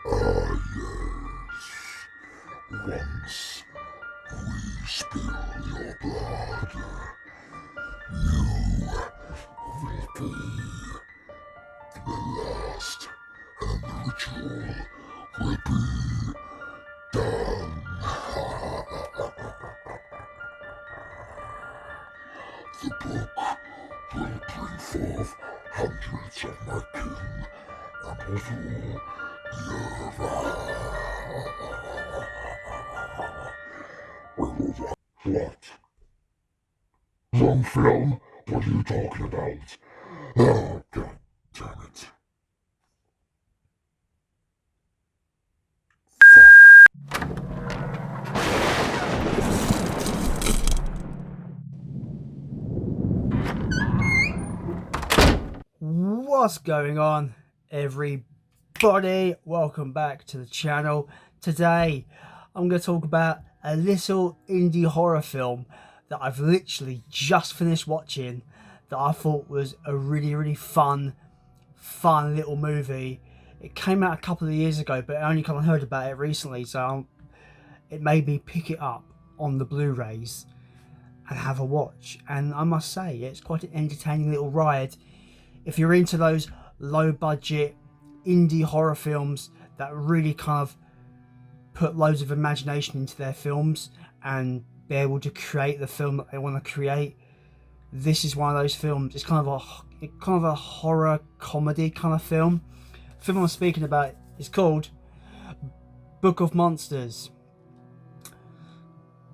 Ah, yes. Once we spill your blood, you will be the last, and the ritual will be done. The book will bring forth hundreds of my kin, and although we will what? Wrong film? What are you talking about? Oh, god damn it. What's going on, everybody? Welcome back to the channel. Today I'm going to talk about a little indie horror film that I've literally just finished watching, that I thought was a really fun little movie. It came out a couple of years ago, but I only kind of heard about it recently, so it made me pick it up on the Blu-rays and have a watch. And I must say, it's quite an entertaining little ride. If you're into those low budget indie horror films that really kind of put loads of imagination into their films and be able to create the film that they want to create, this is one of those films. It's kind of a horror comedy kind of film. The film I'm speaking about is called Book of Monsters.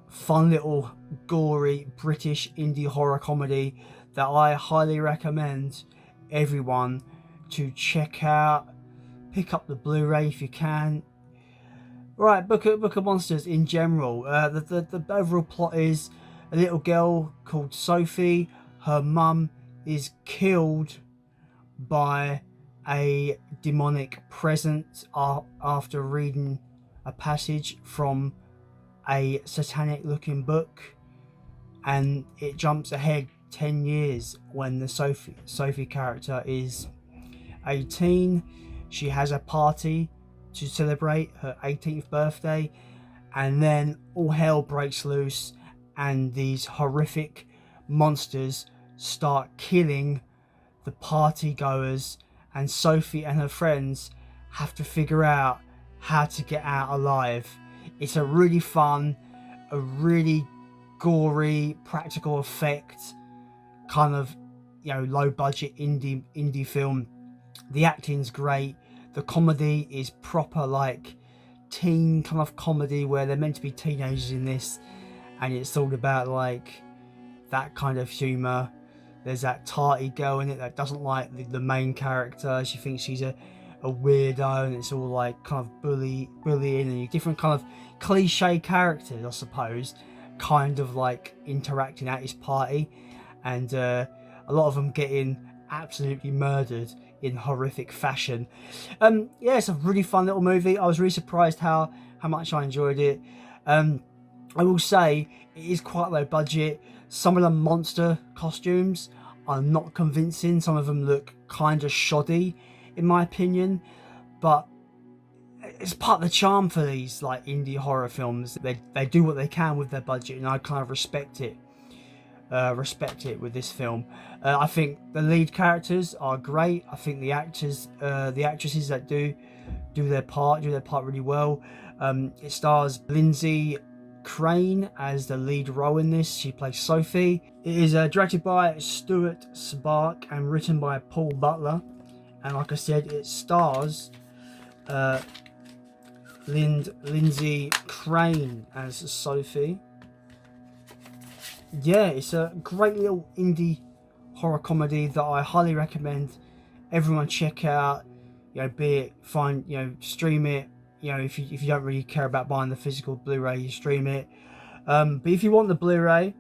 Fun little gory British indie horror comedy that I highly recommend everyone to check out. Pick up the Blu-ray if you can. Right, Book of Monsters in general. The overall plot is a little girl called Sophie. Her mum is killed by a demonic presence after reading a passage from a satanic looking book, and it jumps ahead 10 years when the Sophie character is 18. She has a party to celebrate her 18th birthday, and then all hell breaks loose and these horrific monsters start killing the party goers, and Sophie and her friends have to figure out how to get out alive. It's a really fun, a really gory, practical effect kind of, low budget indie film. The acting's great. The comedy is proper like teen kind of comedy where they're meant to be teenagers in this, and it's all about like that kind of humour. There's that tarty girl in it that doesn't like the main character. She thinks she's a weirdo, and it's all like kind of bullying and different kind of cliche characters, I suppose, kind of like interacting at his party, and a lot of them getting absolutely murdered in horrific fashion. Yeah, it's a really fun little movie. I was really surprised how much I enjoyed it. I will say it is quite low budget. Some of the monster costumes are not convincing. Some of them look kind of shoddy in my opinion, but it's part of the charm for these like indie horror films. They do what they can with their budget, and I kind of respect it with this film. I think the lead characters are great. I think the actresses that do their part really well. It stars Lindsay Crane as the lead role in this. She plays Sophie. It is directed by Stuart Spark and written by Paul Butler, and like I said, it stars Lindsay Crane as Sophie. Yeah, it's a great little indie horror comedy that I highly recommend everyone check out. Be it stream it. If you don't really care about buying the physical Blu-ray, you stream it. But if you want the Blu-ray,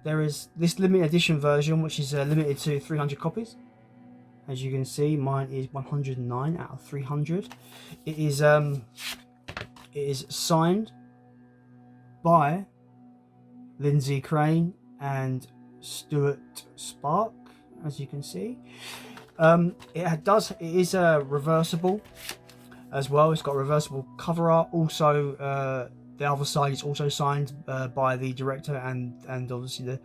there is this limited edition version, which is limited to 300 copies. As you can see, mine is 109 out of 300. It is signed by Lindsay Crane and Stuart Spark, as you can see. It is reversible. as well. It's got reversible cover art. Also, the other side is also signed by the director and obviously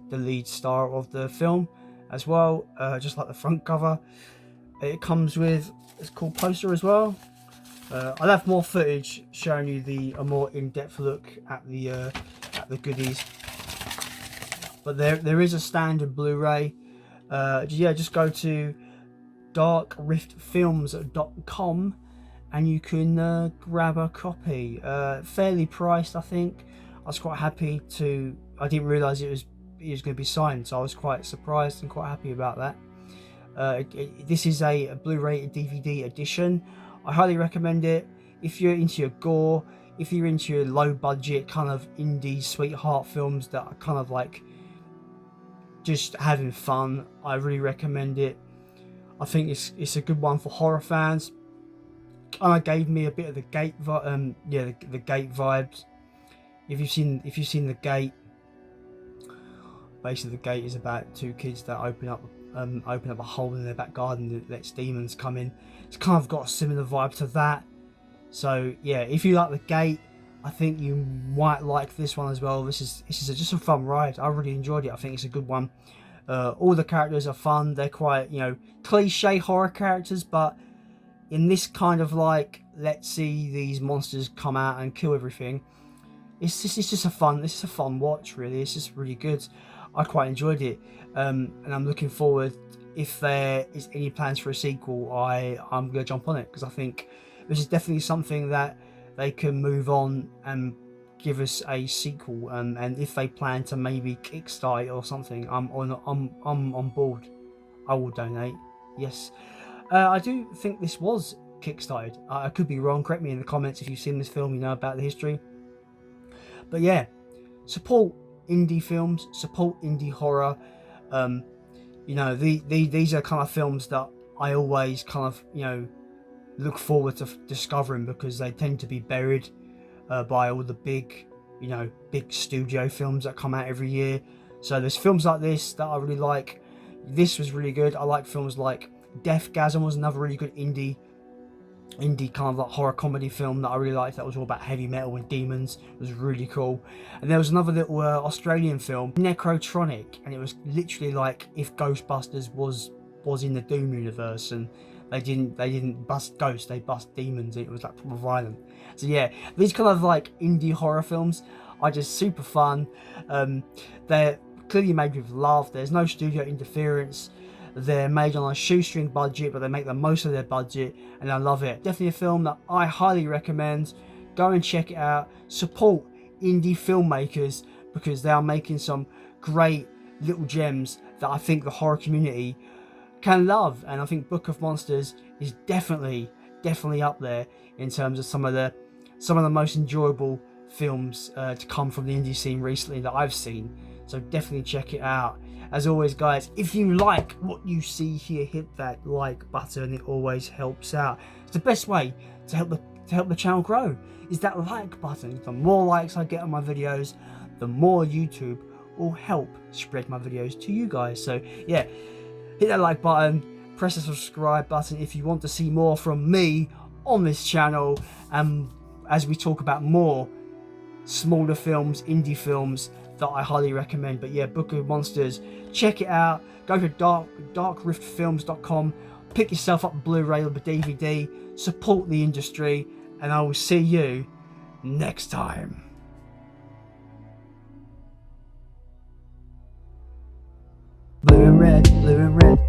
the lead star of the film as well, just like the front cover. It comes with a cool poster as well. I'll have more footage showing you a more in-depth look at the goodies. But there is a standard Blu-ray. Yeah, just go to darkriftfilms.com and you can grab a copy. Fairly priced, I think. I was quite happy to. I didn't realise it was going to be signed, so I was quite surprised and quite happy about that. This is a Blu-ray DVD edition. I highly recommend it if you're into your gore, if you're into your low budget kind of indie sweetheart films that are kind of like just having fun. I really recommend it. I think it's a good one for horror fans. Kind of gave me a bit of the Gate, the Gate vibes. If you've seen the Gate, basically the Gate is about two kids that open up a hole in their back garden that lets demons come in. It's kind of got a similar vibe to that. So yeah, if you like the Gate, I think you might like this one as well. This is just a fun ride. I really enjoyed it. I think it's a good one. All the characters are fun. They're quite, cliche horror characters, but in this kind of like, let's see these monsters come out and kill everything. It's just a fun watch, really. It's just really good. I quite enjoyed it, and I'm looking forward. If there is any plans for a sequel, I'm gonna jump on it, because I think this is definitely something that they can move on and give us a sequel. And if they plan to maybe kickstart it or something, I'm on board. I will donate. Yes, I do think this was kickstarted. I could be wrong. Correct me in the comments if you've seen this film. You know about the history. But yeah, support indie films, support indie horror. These are kind of films that I always kind of look forward to discovering, because they tend to be buried by all the big studio films that come out every year. So there's films like this that I really like. This was really good. I like films like Deathgasm was another really good indie kind of like horror comedy film that I really liked. That was all about heavy metal and demons. It was really cool. And there was another little Australian film, Necrotronic, and it was literally like if Ghostbusters was in the Doom universe, and they didn't bust ghosts, they bust demons. It was like proper violent. So yeah, these kind of like indie horror films are just super fun. They're clearly made with love. There's no studio interference. They're made on a shoestring budget, but they make the most of their budget, and I love it. Definitely a film that I highly recommend. Go and check it out. Support indie filmmakers, because they are making some great little gems that I think the horror community can love. And I think Book of Monsters is definitely up there in terms of some of the most enjoyable films to come from the indie scene recently that I've seen. So definitely check it out. As always, guys, if you like what you see here, hit that like button. It always helps out. It's the best way to help the channel grow, is that like button. The more likes I get on my videos, the more YouTube will help spread my videos to you guys. So yeah, hit that like button, press the subscribe button if you want to see more from me on this channel, and as we talk about more smaller films, indie films that I highly recommend. But yeah, Book of Monsters, check it out. Go to darkriftfilms.com, pick yourself up a Blu-ray or a DVD, support the industry, and I will see you next time. Blue and red, blue and red.